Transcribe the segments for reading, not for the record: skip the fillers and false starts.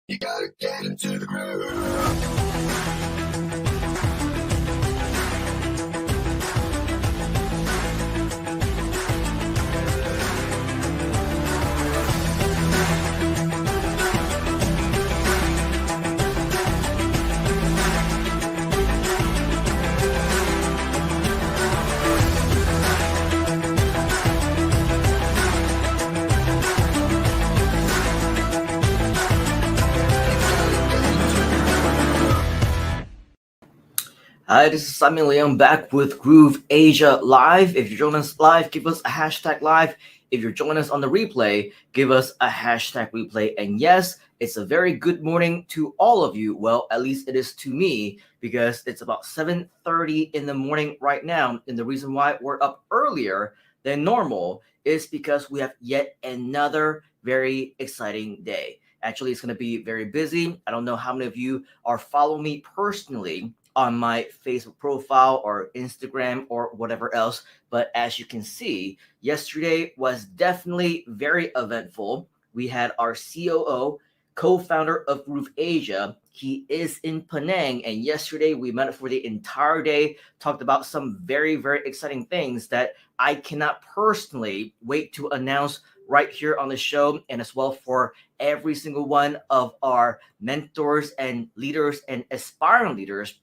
You gotta get into the groove. Hi, this is Simon Leon back with GrooveAsia Live. If you're joining us live, give us a hashtag live. If you're joining us on the replay, give us a hashtag replay. And yes, it's a very good morning to all of you. Well, at least it is to me because it's about 7:30 in the morning right now. And the reason why we're up earlier than normal is because we have yet another very exciting day. Actually, it's going to be very busy. I don't know how many of you are following me personally on my Facebook profile or Instagram or whatever else. But as you can see, yesterday was definitely very eventful. We had our COO, co-founder of GrooveAsia. He is in Penang, and yesterday we met for the entire day, talked about some very, very exciting things that I cannot personally wait to announce right here on the show, and as well for every single one of our mentors and leaders and aspiring leaders.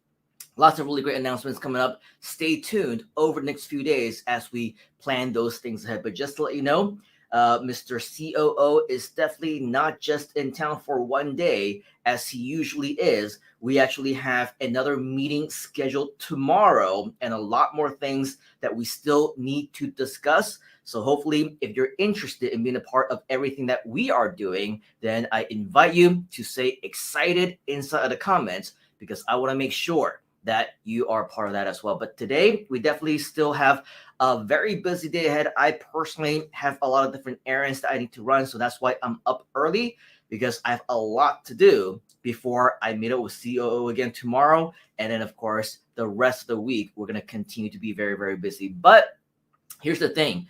Lots of really great announcements coming up. Stay tuned over the next few days as we plan those things ahead. But just to let you know, Mr. COO is definitely not just in town for one day as he usually is. We actually have another meeting scheduled tomorrow and a lot more things that we still need to discuss. So hopefully, if you're interested in being a part of everything that we are doing, then I invite you to say excited inside of the comments because I want to make sure that you are part of that as well. But today, we definitely still have a very busy day ahead. I personally have a lot of different errands that I need to run. So that's why I'm up early because I have a lot to do before I meet up with COO again tomorrow. And then, of course, the rest of the week, we're going to continue to be very, very busy. But here's the thing.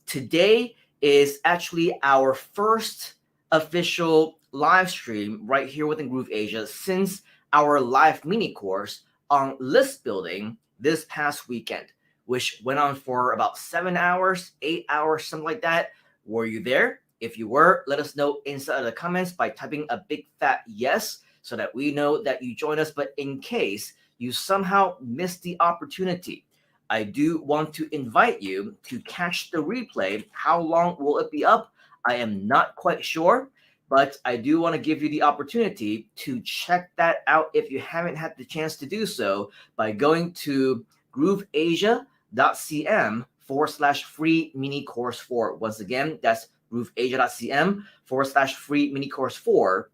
Today is actually our first official live stream right here within GrooveAsia since our live mini course on list building this past weekend, which went on for about 7 hours, 8 hours, something like that. Were you there? If you were, let us know inside of the comments by typing a big fat yes so that we know that you joined us. But in case you somehow missed the opportunity, I do want to invite you to catch the replay. How long will it be up? I am not quite sure, but I do want to give you the opportunity to check that out if you haven't had the chance to do so by going to grooveasia.cm/free mini course 4. Once again, that's grooveasia.cm/free mini course 4,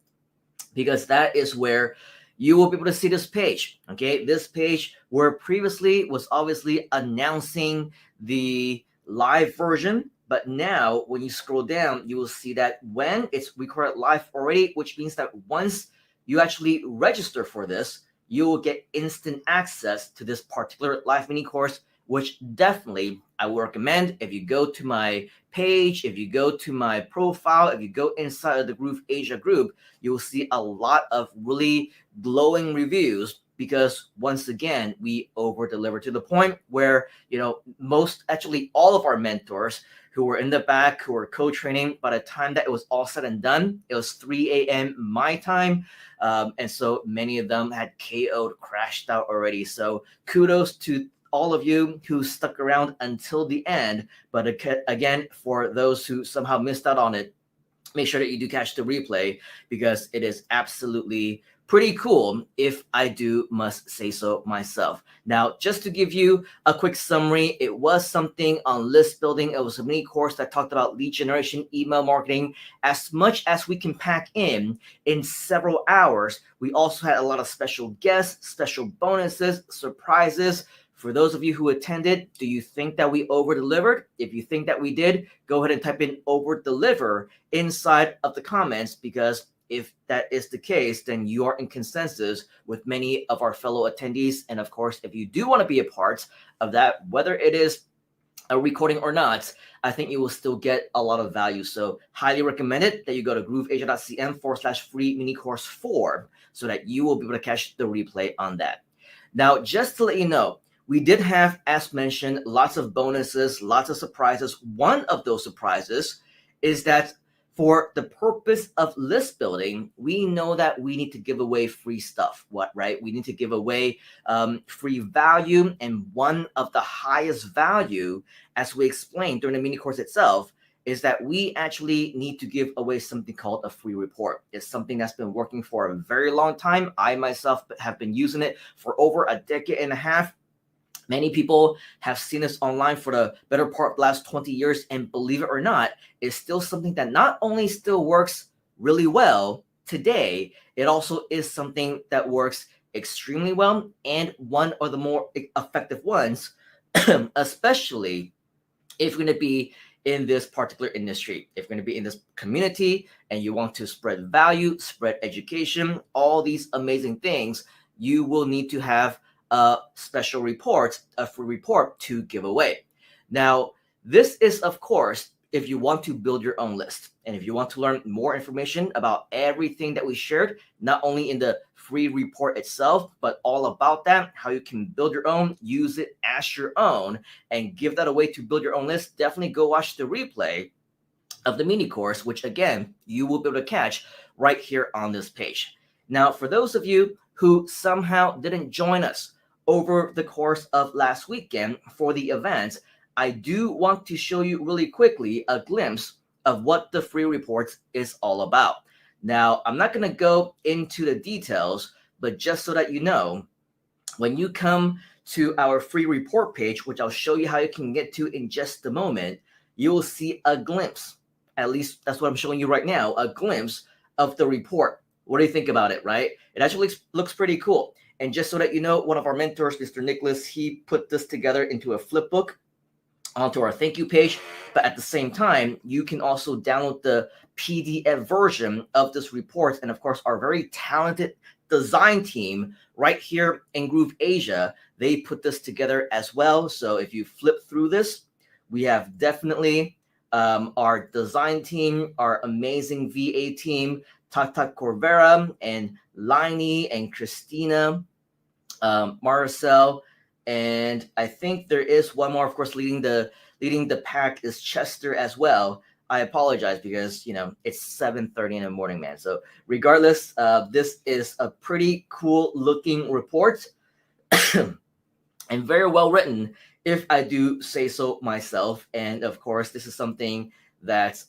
because that is where you will be able to see this page. Okay, this page where previously was obviously announcing the live version, but now when you scroll down, you will see that when it's recorded live already, which means that once you actually register for this, you will get instant access to this particular live mini course, which definitely I would recommend. If you go to my page, if you go to my profile, if you go inside of the GrooveAsia group, you will see a lot of really glowing reviews because once again, we over deliver to the point where, most, actually all of our mentors who were in the back, who were co-training, by the time that it was all said and done, it was 3 a.m. my time. And so many of them had KO'd, crashed out already. So kudos to all of you who stuck around until the end. But again, for those who somehow missed out on it, make sure that you do catch the replay because it is absolutely pretty cool, if I do must say so myself. Now, just to give you a quick summary, it was something on list building. It was a mini course that talked about lead generation, email marketing, as much as we can pack in several hours. We also had a lot of special guests, special bonuses, surprises. For those of you who attended, do you think that we over-delivered? If you think that we did, go ahead and type in over-deliver inside of the comments, because if that is the case, then you are in consensus with many of our fellow attendees. And of course, if you do want to be a part of that, whether it is a recording or not, I think you will still get a lot of value. So highly recommend it that you go to grooveasia.cm/free mini course 4 so that you will be able to catch the replay on that. Now, just to let you know, we did have, as mentioned, lots of bonuses, lots of surprises. One of those surprises is that for the purpose of list building, we know that we need to give away free stuff. Right? We need to give away free value, and one of the highest value, as we explained during the mini course itself, is that we actually need to give away something called a free report. It's something that's been working for a very long time. I myself have been using it for over a decade and a half. Many people have seen this online for the better part of the last 20 years, and believe it or not, it's still something that not only still works really well today, it also is something that works extremely well and one of the more effective ones, especially if you're going to be in this particular industry, if you're going to be in this community and you want to spread value, spread education, all these amazing things, you will need to have a special report, a free report to give away. Now, this is, of course, if you want to build your own list. And if you want to learn more information about everything that we shared, not only in the free report itself, but all about that, how you can build your own, use it as your own, and give that away to build your own list, definitely go watch the replay of the mini course, which again, you will be able to catch right here on this page. Now, for those of you who somehow didn't join us over the course of last weekend for the event, I do want to show you really quickly a glimpse of what the free reports is all about. Now, I'm not going to go into the details, but just so that you know, when you come to our free report page, which I'll show you how you can get to in just a moment, you will see a glimpse. At least that's what I'm showing you right now, a glimpse of the report. What do you think about it, right? It actually looks pretty cool. And just so that you know, one of our mentors, Mr. Nicholas, he put this together into a flip book onto our thank you page. But at the same time, you can also download the PDF version of this report. And of course, our very talented design team right here in GrooveAsia, they put this together as well. So if you flip through this, we have definitely our design team, our amazing VA team, Tata Corvera and Lainey and Christina, Marcel, and I think there is one more, of course, leading the pack is Chester as well. I apologize because it's 7:30 in the morning, man. So regardless, this is a pretty cool looking report and very well written, if I do say so myself. And of course, this is something that's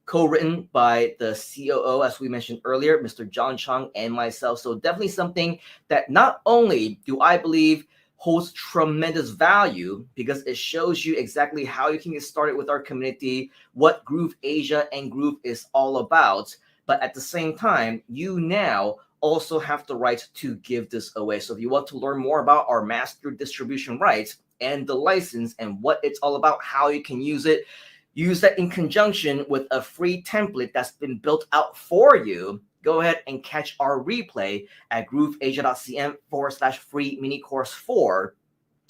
co-written by the COO, as we mentioned earlier, Mr. John Chung, and myself. So definitely something that not only do I believe holds tremendous value, because it shows you exactly how you can get started with our community, what GrooveAsia and Groove is all about, but at the same time, you now also have the right to give this away. So if you want to learn more about our master distribution rights and the license and what it's all about, how you can use it, use that in conjunction with a free template that's been built out for you, go ahead and catch our replay at grooveasia.cm/free mini course 4,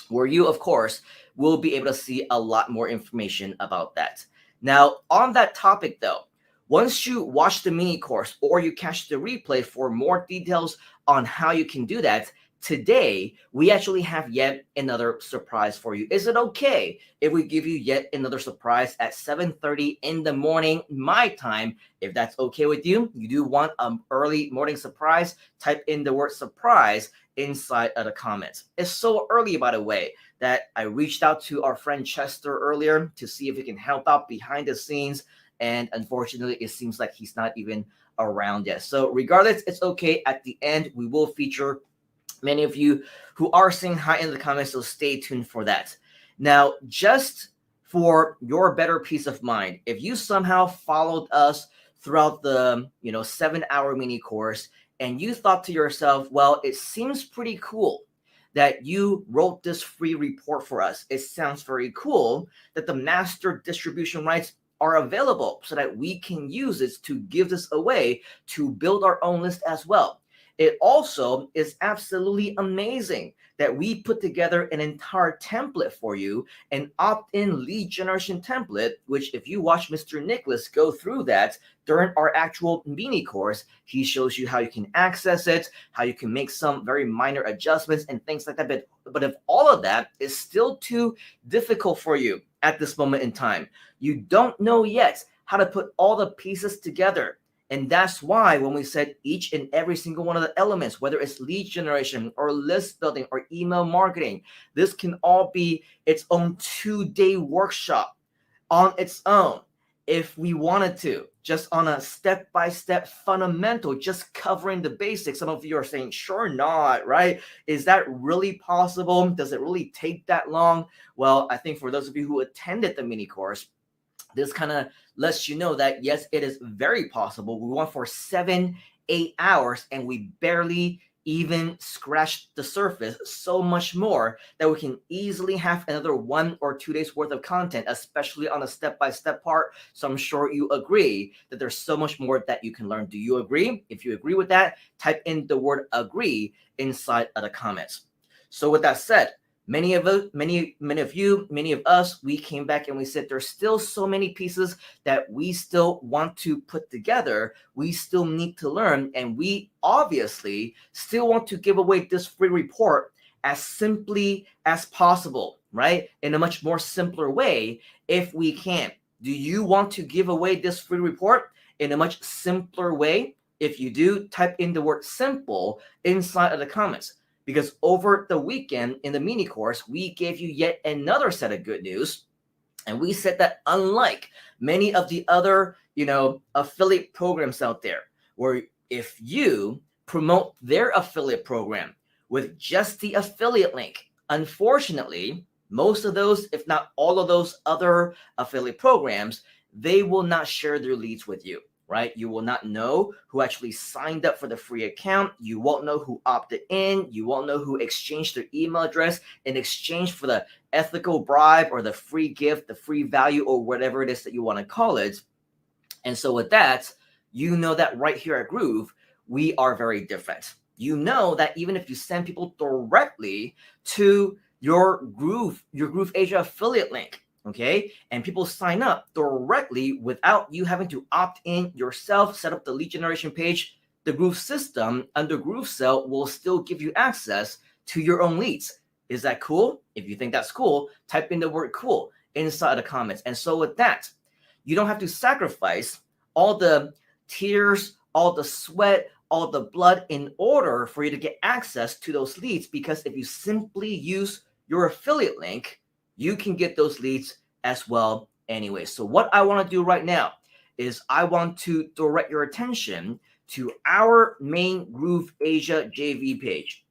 where you, of course, will be able to see a lot more information about that. Now, on that topic, though, once you watch the mini course or you catch the replay for more details on how you can do that, today, we actually have yet another surprise for you. Is it okay if we give you yet another surprise at 7:30 in the morning, my time? If that's okay with you, you do want an early morning surprise, type in the word surprise inside of the comments. It's so early, by the way, that I reached out to our friend Chester earlier to see if he can help out behind the scenes. And unfortunately, it seems like he's not even around yet. So regardless, it's okay. At the end, we will feature many of you who are saying hi in the comments, so stay tuned for that. Now, just for your better peace of mind, if you somehow followed us throughout the 7-hour mini course and you thought to yourself, well, it seems pretty cool that you wrote this free report for us. It sounds very cool that the master distribution rights are available so that we can use this to give this away to build our own list as well. It also is absolutely amazing that we put together an entire template for you, an opt-in lead generation template, which if you watch Mr. Nicholas go through that during our actual mini course, he shows you how you can access it, how you can make some very minor adjustments and things like that. But if all of that is still too difficult for you at this moment in time, you don't know yet how to put all the pieces together. And that's why when we said each and every single one of the elements, whether it's lead generation or list building or email marketing, this can all be its own 2-day workshop on its own if we wanted to, just on a step-by-step fundamental, just covering the basics. Some of you are saying, sure not, right? Is that really possible? Does it really take that long? Well, I think for those of you who attended the mini course, this kind of lets you know that yes, it is very possible. We went for 7-8 hours and we barely even scratched the surface. So much more that we can easily have another 1 or 2 days worth of content, especially on the step-by-step part. So I'm sure you agree that there's so much more that you can learn. Do you agree? If you agree with that, type in the word agree inside of the comments. So with that said, many of us, we came back and we said there's still so many pieces that we still want to put together. We still need to learn, and we obviously still want to give away this free report as simply as possible, right? In a much more simpler way if we can. Do you want to give away this free report in a much simpler way? If you do, type in the word simple inside of the comments. Because over the weekend in the mini course, we gave you yet another set of good news. And we said that unlike many of the other, affiliate programs out there, where if you promote their affiliate program with just the affiliate link, unfortunately, most of those, if not all of those other affiliate programs, they will not share their leads with you. Right? You will not know who actually signed up for the free account. You won't know who opted in. You won't know who exchanged their email address in exchange for the ethical bribe or the free gift, the free value, or whatever it is that you want to call it. And so with that, you know that right here at Groove, we are very different. You know that even if you send people directly to your GrooveAsia affiliate link, okay, and people sign up directly without you having to opt in yourself, set up the lead generation page, the Groove system under GrooveSell will still give you access to your own leads. Is that cool? If you think that's cool, type in the word cool inside the comments. And so with that, you don't have to sacrifice all the tears, all the sweat, all the blood in order for you to get access to those leads, because if you simply use your affiliate link, you can get those leads as well anyway. So what I want to do right now is I want to direct your attention to our main GrooveAsia JV page,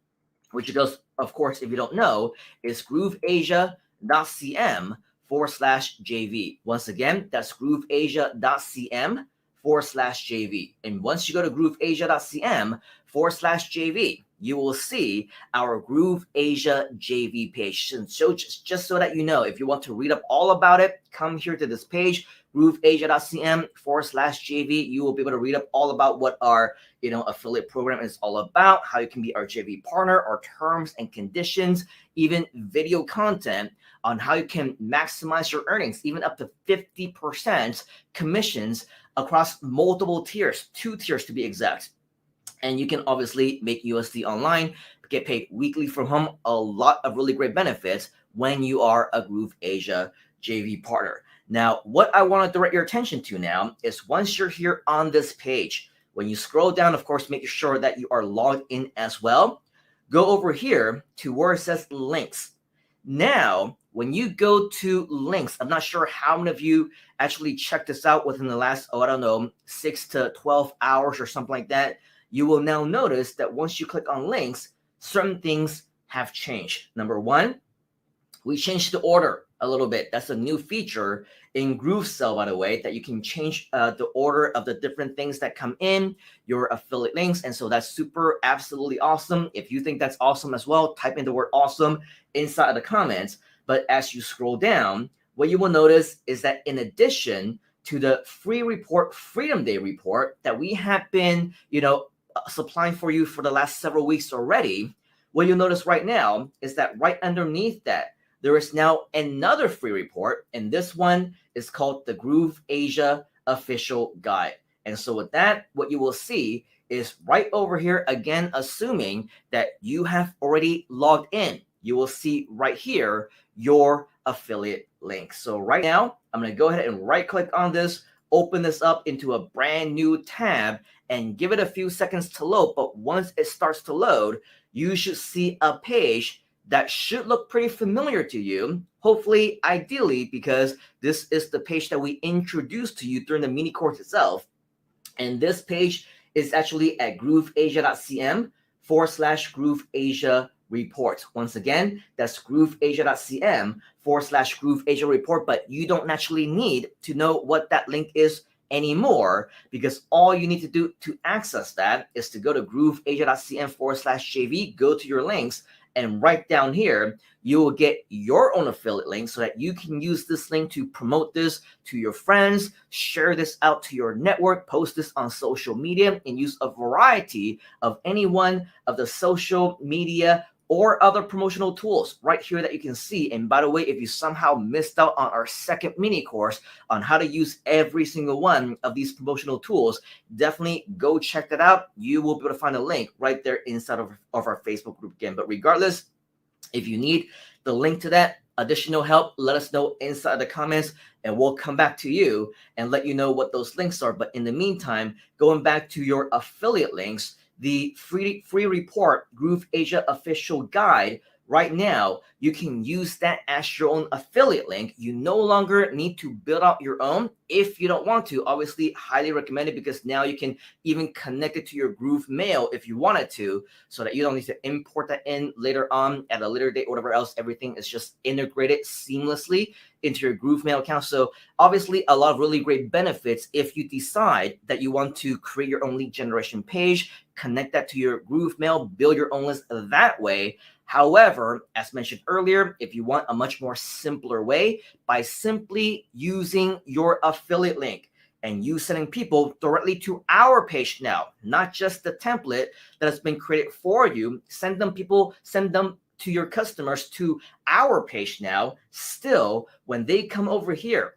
which goes, of course, if you don't know, is grooveasia.cm/JV. Once again, that's grooveasia.cm/JV. And once you go to grooveasia.cm/JV, you will see our GrooveAsia JV page. And so just so that you know, if you want to read up all about it, come here to this page, grooveasia.cm/JV. You will be able to read up all about what our affiliate program is all about, how you can be our JV partner, our terms and conditions, even video content on how you can maximize your earnings, even up to 50% commissions across multiple tiers, 2 tiers to be exact. And you can obviously make USD online, get paid weekly from home, a lot of really great benefits when you are a GrooveAsia JV partner. Now, what I want to direct your attention to now is once you're here on this page, when you scroll down, of course, make sure that you are logged in as well. Go over here to where it says links. Now, when you go to links, I'm not sure how many of you actually checked this out within the last, 6 to 12 hours or something like that. You will now notice that once you click on links, certain things have changed. Number one, we changed the order a little bit. That's a new feature in GrooveSell, by the way, that you can change the order of the different things that come in your affiliate links. And so that's super, absolutely awesome. If you think that's awesome as well, type in the word awesome inside of the comments. But as you scroll down, what you will notice is that in addition to the free report, Freedom Day report that we have been, supplying for you for the last several weeks already, what you'll notice right now is that right underneath that, there is now another free report, and this one is called the GrooveAsia Official Guide. And so with that, what you will see is right over here, again, assuming that you have already logged in, you will see right here your affiliate link. So right now, I'm going to go ahead and right click on this, open this up into a brand new tab, and give it a few seconds to load. But once it starts to load, you should see a page that should look pretty familiar to you, hopefully, ideally, because this is the page that we introduced to you during the mini course itself. And this page is actually at grooveasia.cm/GrooveAsia report. Once again, that's grooveasia.cm/GrooveAsia report, but you don't naturally need to know what that link is anymore, because all you need to do to access that is to go to grooveasia.cm/JV, go to your links, and right down here, you will get your own affiliate link so that you can use this link to promote this to your friends, share this out to your network, post this on social media, and use a variety of any one of the social media or other promotional tools right here that you can see. And by the way, if you somehow missed out on our second mini course on how to use every single one of these promotional tools, definitely go check that out. You will be able to find a link right there inside of our Facebook group again. But regardless, if you need the link to that additional help, let us know inside the comments, and we'll come back to you and let you know what those links are. But in the meantime, going back to your affiliate links, the free report, GrooveAsia Official Guide, right now, you can use that as your own affiliate link. You no longer need to build out your own if you don't want to. Obviously, highly recommended, because now you can even connect it to your Groove Mail if you wanted to, so that you don't need to import that in later on at a later date or whatever else. Everything is just integrated seamlessly into your Groove Mail account. So obviously, a lot of really great benefits if you decide that you want to create your own lead generation page, connect that to your Groove Mail, build your own list that way. However, as mentioned earlier, if you want a much more simpler way, by simply using your affiliate link and you sending people directly to our page now, not just the template that has been created for you, send them to your customers to our page now. Still, when they come over here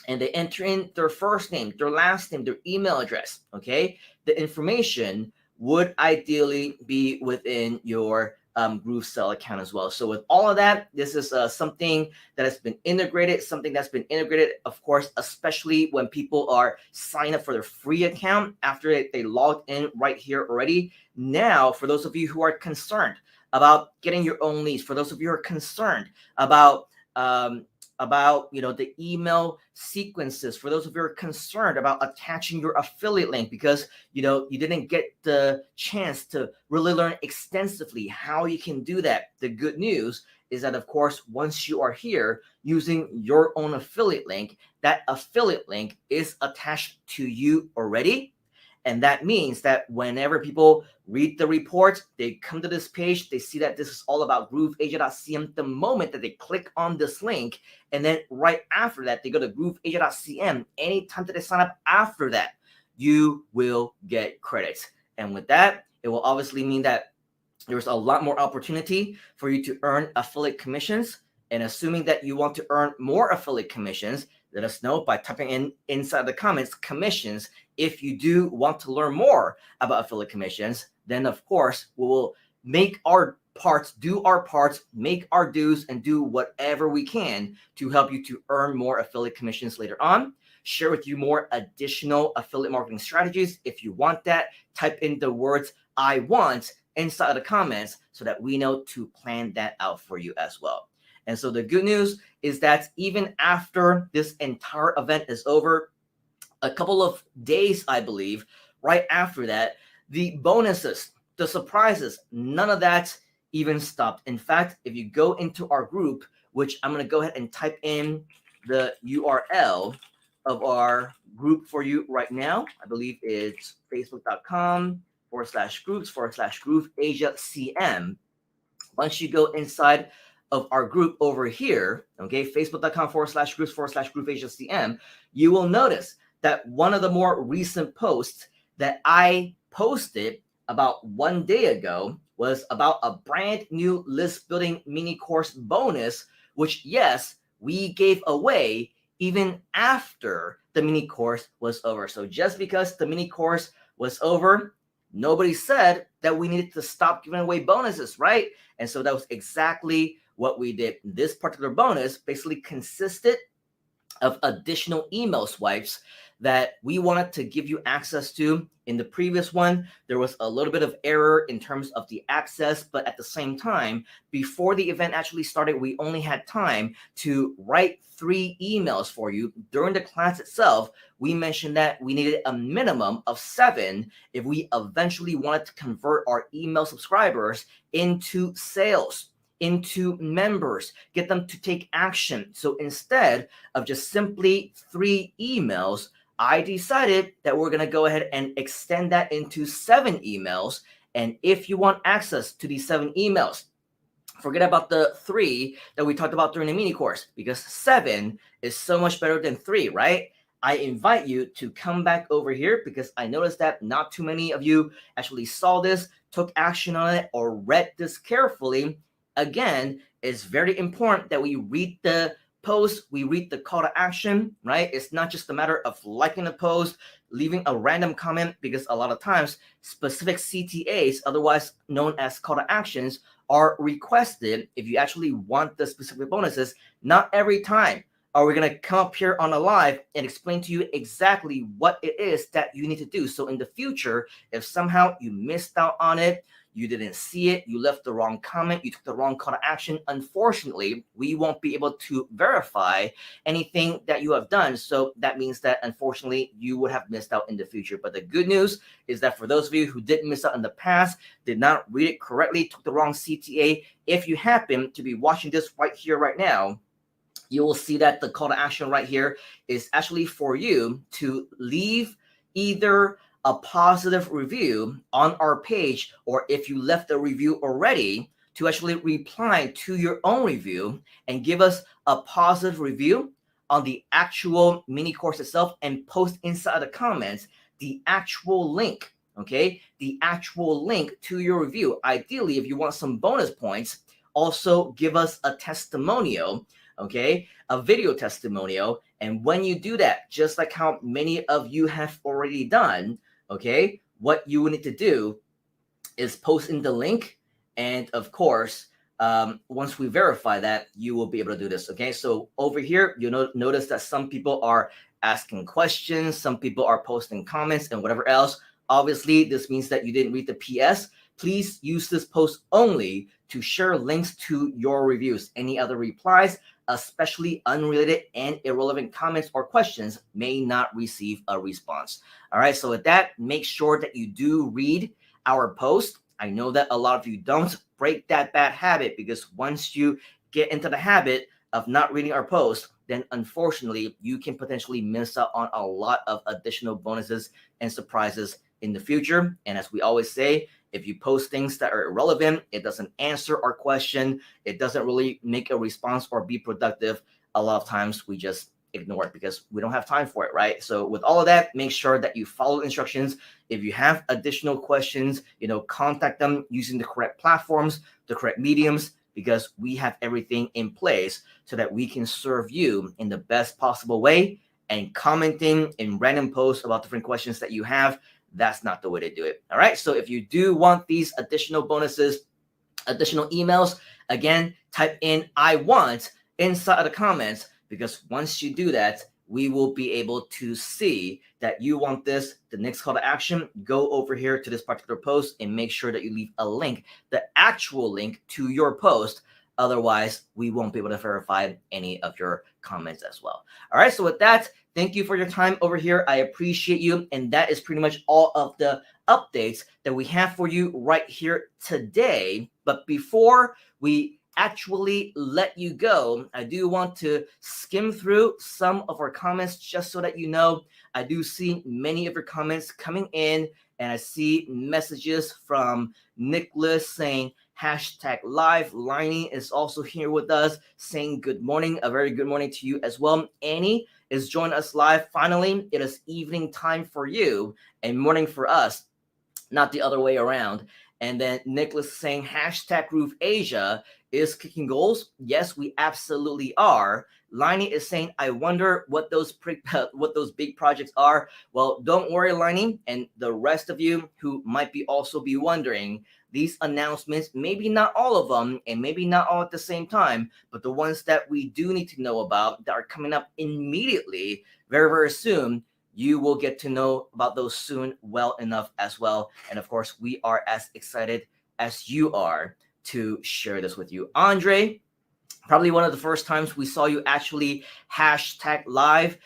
and they enter in their first name, their last name, their email address, okay, the information would ideally be within your GrooveSell account as well. So with all of that, this is something that has been integrated, of course, especially when people are signed up for their free account after they logged in right here already. Now, for those of you who are concerned about getting your own leads, for those of you who are concerned about the email sequences, for those of you who are concerned about attaching your affiliate link because you didn't get the chance to really learn extensively how you can do that, the good news is that, of course, once you are here using your own affiliate link, that affiliate link is attached to you already. And that means that whenever people read the report, they come to this page, they see that this is all about grooveasia.cm the moment that they click on this link. And then right after that, they go to grooveasia.cm. Anytime that they sign up after that, you will get credits. And with that, it will obviously mean that there's a lot more opportunity for you to earn affiliate commissions. And assuming that you want to earn more affiliate commissions, let us know by typing in inside the comments commissions. If you do want to learn more about affiliate commissions, then of course we will make our parts, do our parts, make our dues, and do whatever we can to help you to earn more affiliate commissions later on. Share with you more additional affiliate marketing strategies. If you want that, type in the words "I want" inside the comments so that we know to plan that out for you as well. And so the good news is that even after this entire event is over, a couple of days, I believe, right after that, the bonuses, the surprises, none of that even stopped. In fact, if you go into our group, which I'm going to go ahead and type in the URL of our group for you right now. I believe it's facebook.com/groups/GrooveAsiaCM. Once you go inside of our group over here, okay, facebook.com/groups/GrooveAsiaCM, you will notice that one of the more recent posts that I posted about 1 day ago was about a brand new list building mini course bonus, which, yes, we gave away even after the mini course was over. So just because the mini course was over, nobody said that we needed to stop giving away bonuses, right? And so that was exactly what we did. This particular bonus basically consisted of additional email swipes that we wanted to give you access to. In the previous one, there was a little bit of error in terms of the access, but at the same time, before the event actually started, we only had time to write 3 emails for you. During the class itself, we mentioned that we needed a minimum of 7 if we eventually wanted to convert our email subscribers into sales, into members, get them to take action. So instead of just simply 3 emails, I decided that we're going to go ahead and extend that into 7 emails. And if you want access to these 7 emails, forget about the 3 that we talked about during the mini course, because 7 is so much better than 3, right? I invite you to come back over here, because I noticed that not too many of you actually saw this, took action on it, or read this carefully. Again, it's very important that we read the post, we read the call to action, right? It's not just a matter of liking the post, leaving a random comment, because a lot of times specific CTAs, otherwise known as call to actions, are requested if you actually want the specific bonuses. Not every time are we going to come up here on a live and explain to you exactly what it is that you need to do. So in the future, if somehow you missed out on it, you didn't see it, you left the wrong comment, you took the wrong call to action, unfortunately, we won't be able to verify anything that you have done. So that means that, unfortunately, you would have missed out in the future. But the good news is that for those of you who didn't miss out in the past, did not read it correctly, took the wrong CTA, if you happen to be watching this right here, right now, you will see that the call to action right here is actually for you to leave either a positive review on our page, or if you left a review already, to actually reply to your own review and give us a positive review on the actual mini course itself, and post inside the comments the actual link, okay? The actual link to your review. Ideally, if you want some bonus points, also give us a testimonial, okay? A video testimonial. And when you do that, just like how many of you have already done, okay, what you need to do is post in the link. And of course, once we verify that, you will be able to do this, okay? So over here, you'll notice that some people are asking questions, some people are posting comments and whatever else. Obviously, this means that you didn't read the PS. Please use this post only to share links to your reviews. Any other replies, especially unrelated and irrelevant comments or questions, may not receive a response. All right, so with that, make sure that you do read our post. I know that a lot of you don't. Break that bad habit, because once you get into the habit of not reading our post, then unfortunately you can potentially miss out on a lot of additional bonuses and surprises in the future. And as we always say, if you post things that are irrelevant, it doesn't answer our question, it doesn't really make a response or be productive, a lot of times we just ignore it because we don't have time for it, right? So with all of that, make sure that you follow instructions. If you have additional questions, contact them using the correct platforms, the correct mediums, because we have everything in place so that we can serve you in the best possible way. And commenting in random posts about different questions that you have, that's not the way to do it. All right. So if you do want these additional bonuses, additional emails, again, type in "I want" inside of the comments, because once you do that, we will be able to see that you want this. The next call to action, go over here to this particular post and make sure that you leave a link, the actual link to your post. Otherwise, we won't be able to verify any of your comments as well. All right. So with that, thank you for your time over here. I appreciate you. And that is pretty much all of the updates that we have for you right here today. But before we actually let you go, I do want to skim through some of our comments just so that you know. I do see many of your comments coming in, and I see messages from Nicholas saying #live. Liney is also here with us saying good morning. A very good morning to you as well. Annie is joining us live. Finally, it is evening time for you and morning for us. not the other way around. And then Nicholas saying hashtag GrooveAsia is kicking goals. Yes, we absolutely are. Liney is saying, I wonder what those what those big projects are. Well, don't worry, Liney, and the rest of you who might be also be wondering, these announcements, maybe not all of them, and maybe not all at the same time, but the ones that we do need to know about that are coming up immediately, very, very soon, you will get to know about those soon well enough as well. And of course, we are as excited as you are to share this with you. Andre, probably one of the first times we saw you actually hashtag live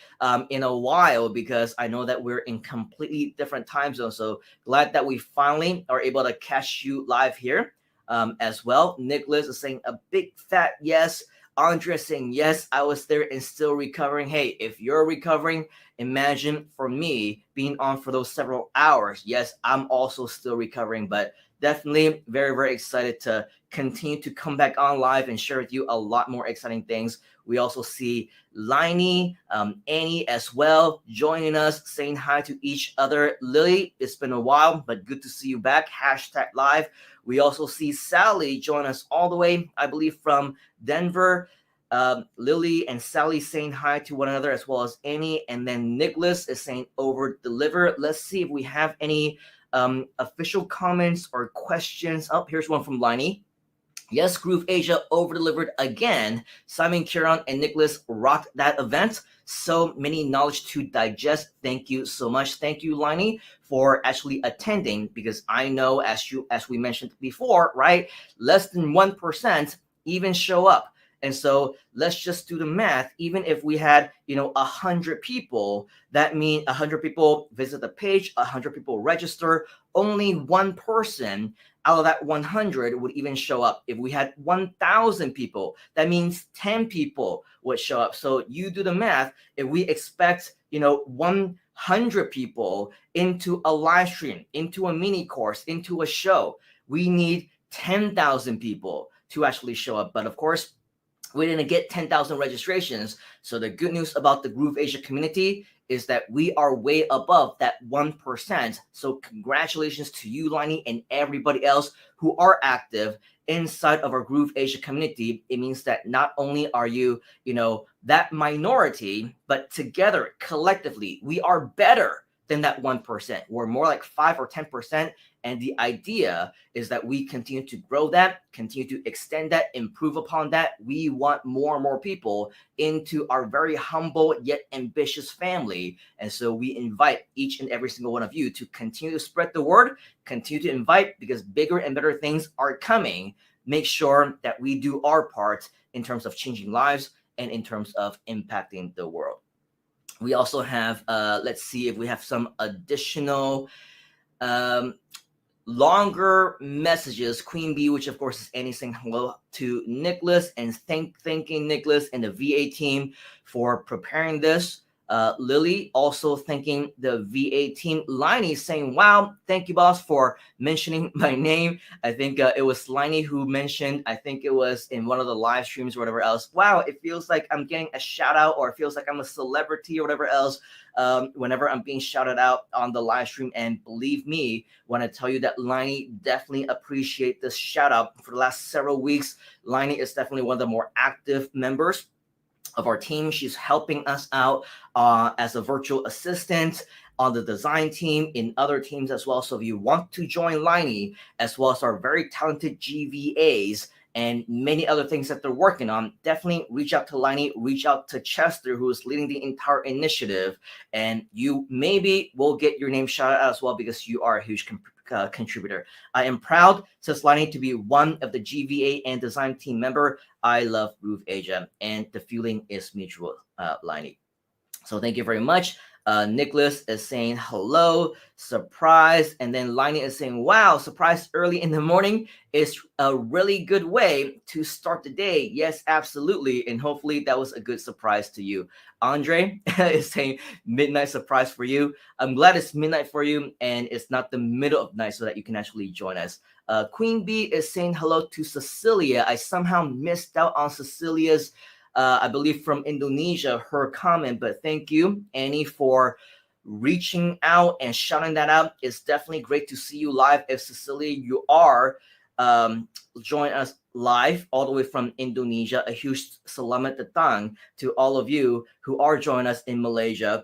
in a while, because I know that we're in completely different time zones. So glad that we finally are able to catch you live here as well. Nicholas is saying a big fat yes. Andrea saying, yes, I was there and still recovering. Hey, if you're recovering, imagine for me being on for those several hours. Yes, I'm also still recovering, but definitely very, very excited to continue to come back on live and share with you a lot more exciting things. We also see Liney, Annie as well joining us, saying hi to each other. Lily, it's been a while, but good to see you back. Hashtag live. We also see Sally join us all the way, I believe, from Denver. Lily and Sally saying hi to one another, as well as Annie. And then Nicholas is saying over deliver. Let's see if we have any official comments or questions. Oh, here's one from Liney. Yes, GrooveAsia over-delivered again. Simon, Kieran, and Nicholas rocked that event. So many knowledge to digest. Thank you so much. Thank you, Liney, for actually attending, because I know, as we mentioned before, right, less than 1% even show up. And so let's just do the math. Even if we had, 100 people, that means 100 people visit the page, 100 people register, only one person out of that 100 would even show up. If we had 1,000 people, that means 10 people would show up. So you do the math. If we expect, 100 people into a live stream, into a mini course, into a show, we need 10,000 people to actually show up. But of course, we didn't get 10,000 registrations. So the good news about the GrooveAsia community is that we are way above that 1%. So congratulations to you, Liney, and everybody else who are active inside of our GrooveAsia community. It means that not only are you, that minority, but together, collectively, we are better than that 1%. We're more like 5 or 10%. And the idea is that we continue to grow that, continue to extend that, improve upon that. We want more and more people into our very humble yet ambitious family. And so we invite each and every single one of you to continue to spread the word, continue to invite, because bigger and better things are coming. Make sure that we do our part in terms of changing lives and in terms of impacting the world. We also have, let's see if we have some additional longer messages. Queen Bee, which of course is Annie, saying hello to Nicholas and thanking Nicholas and the VA team for preparing this. Lily also thanking the VA team. Liney saying, wow, thank you, boss, for mentioning my name. I think it was Liney who mentioned, I think it was in one of the live streams or whatever else. Wow, it feels like I'm getting a shout out, or it feels like I'm a celebrity or whatever else whenever I'm being shouted out on the live stream. And believe me when I tell you that Liney definitely appreciate this shout out. For the last several weeks, Liney is definitely one of the more active members of our team. She's helping us out as a virtual assistant on the design team, in other teams as well. So if you want to join Liney, as well as our very talented GVAs and many other things that they're working on, definitely reach out to Liney, reach out to Chester, who is leading the entire initiative, and you maybe will get your name shouted out as well, because you are a huge contributor. I am proud, says Liney, to be one of the GVA and design team member. I love GrooveAsia, and the feeling is mutual, Liney. So thank you very much. Nicholas is saying hello, surprise, and then Liney is saying, wow, surprise early in the morning is a really good way to start the day. Yes, absolutely, and hopefully that was a good surprise to you. Andre is saying midnight surprise for you. I'm glad it's midnight for you and it's not the middle of night, so that you can actually join us. Queen Bee is saying hello to Cecilia. I somehow missed out on Cecilia's I believe from Indonesia, her comment, but thank you, Annie, for reaching out and shouting that out. It's definitely great to see you live. If Cecilia, you are join us live all the way from Indonesia, a huge selamat datang to all of you who are joining us in Malaysia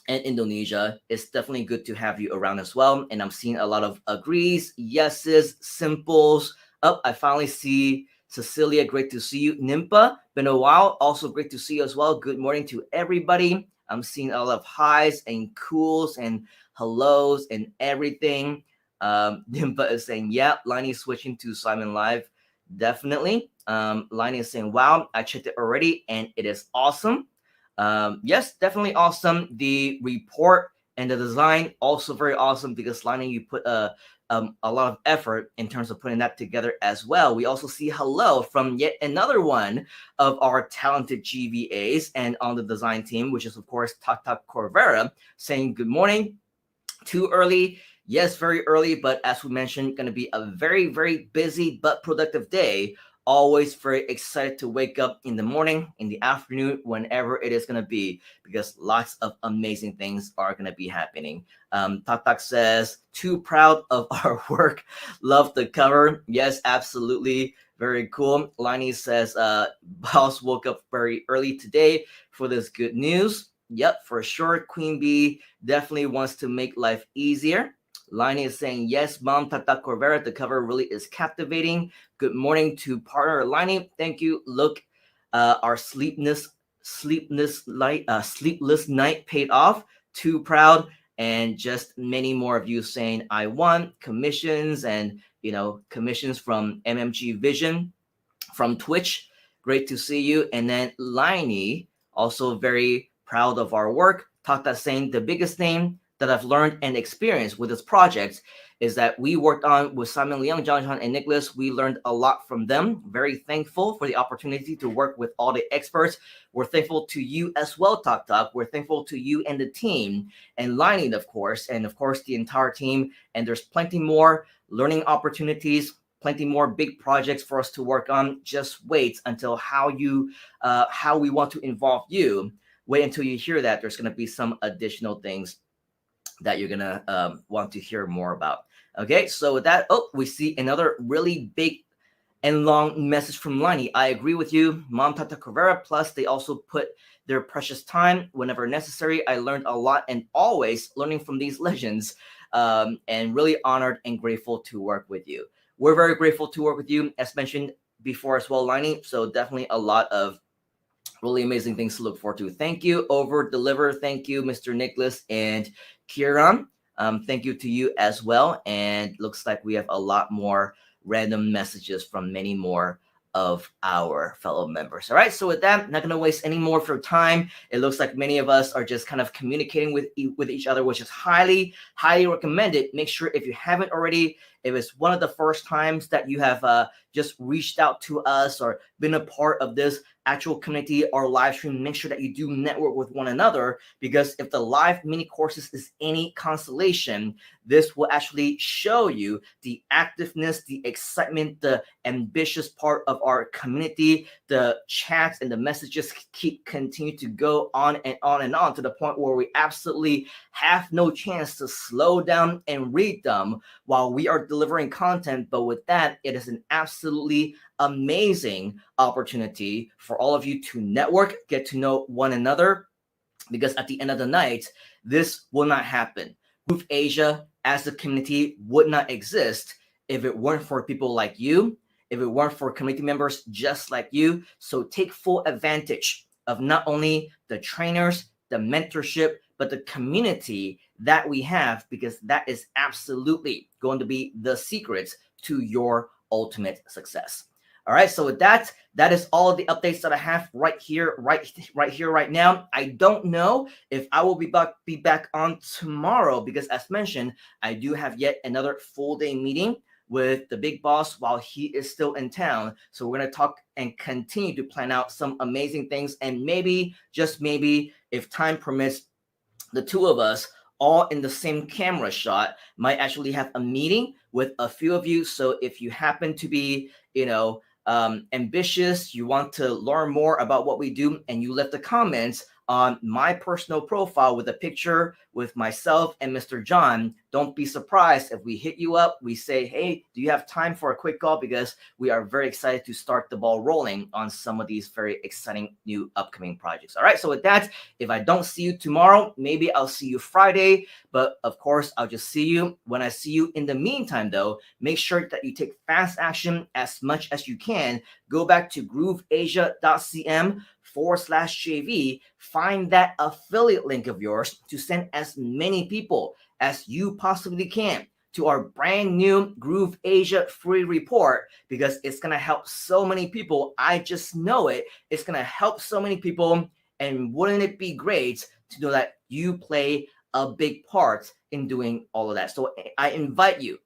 and Indonesia. It's definitely good to have you around as well. And I'm seeing a lot of agrees, yeses, simples. I finally see Cecilia. Great to see you. Nimpa, been a while. Also great to see you as well. Good morning to everybody. I'm seeing a lot of highs and cools and hellos and everything. Nimpa is saying, yeah, Liney switching to Simon Live. Definitely. Liney is saying, wow, I checked it already and it is awesome. Yes, definitely awesome. The report and the design also very awesome because Liney, you put a lot of effort in terms of putting that together as well. We also see hello from yet another one of our talented GVAs and on the design team, which is of course Tata Corvera, saying good morning. Too early? Yes, very early, but as we mentioned, going to be a very, very busy but productive day. Always very excited to wake up in the morning, in the afternoon, whenever it is going to be, because lots of amazing things are going to be happening. Tak says, too proud of our work. Love the cover. Yes, absolutely. Very cool. Liney says, boss woke up very early today for this good news. Yep, for sure. Queen Bee definitely wants to make life easier. Liney is saying, yes, Mom Tata Corvera, the cover really is captivating. Good morning to partner Liney. Thank you. Look, our sleepless night paid off. Too proud. And just many more of you saying, I want commissions and, commissions from MMG Vision, from Twitch. Great to see you. And then Liney, also very proud of our work. Tata saying the biggest thing that I've learned and experienced with this project is that we worked on with Simon Leung, John, and Nicholas. We learned a lot from them. Very thankful for the opportunity to work with all the experts. We're thankful to you as well, Tak. We're thankful to you and the team, and Lining, of course, and of course the entire team. And there's plenty more learning opportunities, plenty more big projects for us to work on. Just wait until how we want to involve you. Wait until you hear that. There's going to be some additional things that you're going to want to hear more about. Okay, so with that, we see another really big and long message from Liney. I agree with you, Mom Tata Corvera. Plus, they also put their precious time whenever necessary. I learned a lot and always learning from these legends, and really honored and grateful to work with you. We're very grateful to work with you, as mentioned before as well, Liney. So definitely a lot of really amazing things to look forward to. Thank you, Over Deliver. Thank you, Mr. Nicholas and Kieran. Thank you to you as well. And looks like we have a lot more random messages from many more of our fellow members. All right, so with that, not going to waste any more of your time. It looks like many of us are just kind of communicating with each other, which is highly recommended. Make sure, if you haven't already, if it's one of the first times that you have just reached out to us or been a part of this actual community or live stream, make sure that you do network with one another, because if the live mini courses is any consolation, this will actually show you the activeness, the excitement, the ambitious part of our community. The chats and the messages continue to go on and on and on, to the point where we absolutely have no chance to slow down and read them while we are delivering content. But with that, it is an absolutely amazing opportunity for all of you to network, get to know one another, because at the end of the night, this will not happen. GrooveAsia as a community would not exist if it weren't for people like you, if it weren't for community members just like you. So take full advantage of not only the trainers, the mentorship, but the community that we have, because that is absolutely going to be the secret to your ultimate success. All right, so with that, that is all of the updates that I have right here, right now. I don't know if I will be back on tomorrow, because as mentioned, I do have yet another full day meeting with the big boss while he is still in town. So we're going to talk and continue to plan out some amazing things. And maybe, just maybe, if time permits, the two of us all in the same camera shot might actually have a meeting with a few of you. So if you happen to be, ambitious, you want to learn more about what we do, and you left the comments, on my personal profile with a picture with myself and Mr. John. Don't be surprised if we hit you up. We say, hey, do you have time for a quick call? Because we are very excited to start the ball rolling on some of these very exciting new upcoming projects. All right. So with that, if I don't see you tomorrow, maybe I'll see you Friday. But of course, I'll just see you when I see you. In the meantime, though, make sure that you take fast action as much as you can. Go back to grooveasia.cm/JV. Find that affiliate link of yours to send as many people as you possibly can to our brand new GrooveAsia free report, because it's going to help so many people. I just know it. It's going to help so many people. And wouldn't it be great to know that you play a big part in doing all of that? So I invite you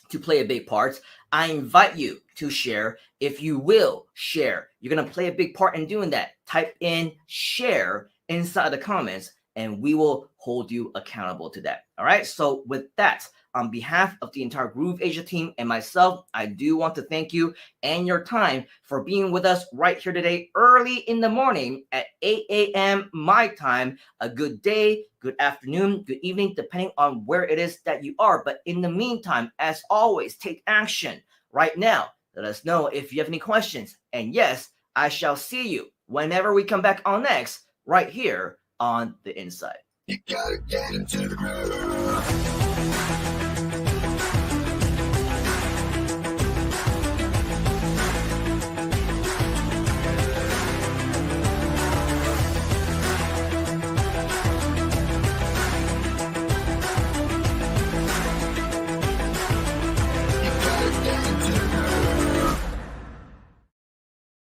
to play a big part. I invite you to share. If you will share, you're going to play a big part in doing that. Type in share inside the comments and we will hold you accountable to that. All right. So with that, on behalf of the entire GrooveAsia team and myself, I do want to thank you and your time for being with us right here today, early in the morning at 8 a.m. my time. A good day, good afternoon, good evening, depending on where it is that you are. But in the meantime, as always, take action right now. Let us know if you have any questions. And yes, I shall see you whenever we come back on next, right here on The Inside. You gotta get into the groove.